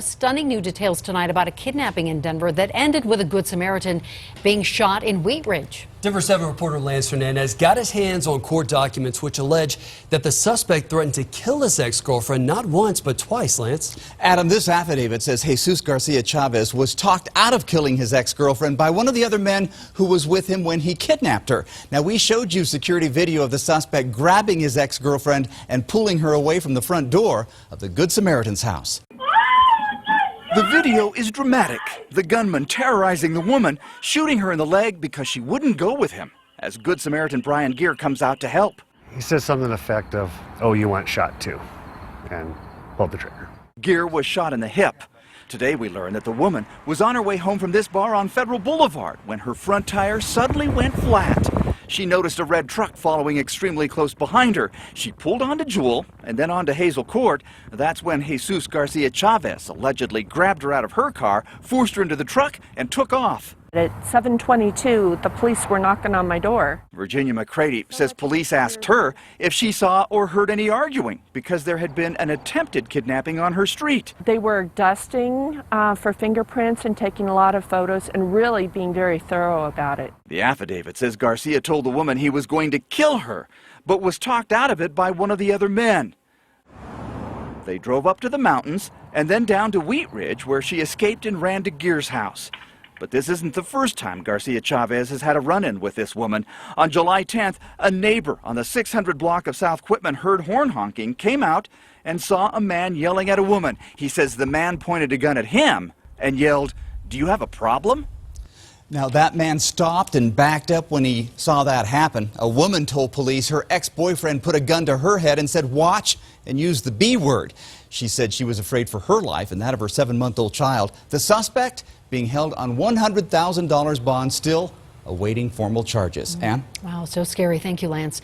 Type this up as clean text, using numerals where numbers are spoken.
stunning new details tonight about a kidnapping in Denver that ended with a Good Samaritan being shot in Wheat Ridge. Denver 7 reporter Lance Hernandez got his hands on court documents which allege that the suspect threatened to kill his ex-girlfriend not once but twice, Lance. Adam, this affidavit says Jesus Garcia Chavez was talked out of killing his ex-girlfriend by one of the other men who was with him when he kidnapped her. Now, we showed you security video of the suspect grabbing his ex-girlfriend and pulling her away from the front door of the Good Samaritan's house. The video is dramatic. The gunman terrorizing the woman, shooting her in the leg because she wouldn't go with him, as Good Samaritan Brian Gear comes out to help. He says something to the effect of, "Oh, you want shot too," and pulled the trigger. Gear was shot in the hip. Today we learned that the woman was on her way home from this bar on Federal Boulevard when her front tire suddenly went flat. She noticed a red truck following extremely close behind her. She pulled onto Jewel and then onto Hazel Court. That's when Jesus Garcia Chavez allegedly grabbed her out of her car, forced her into the truck, and took off. At 7:22, the police were knocking on my door. Virginia McCready says police asked her if she saw or heard any arguing because there had been an attempted kidnapping on her street. They were dusting for fingerprints and taking a lot of photos and really being very thorough about it. The affidavit says Garcia told the woman he was going to kill her, but was talked out of it by one of the other men. They drove up to the mountains and then down to Wheat Ridge, where she escaped and ran to Gear's house. But this isn't the first time Garcia Chavez has had a run-in with this woman. On July 10th, a neighbor on the 600 block of South Quitman heard horn honking, came out, and saw a man yelling at a woman. He says the man pointed a gun at him and yelled, "Do you have a problem?" Now, that man stopped and backed up when he saw that happen. A woman told police her ex-boyfriend put a gun to her head and said, "Watch," and used the B word. She said she was afraid for her life and that of her 7-month-old child. The suspect being held on $100,000 bond, still awaiting formal charges. Ann? Wow, so scary. Thank you, Lance.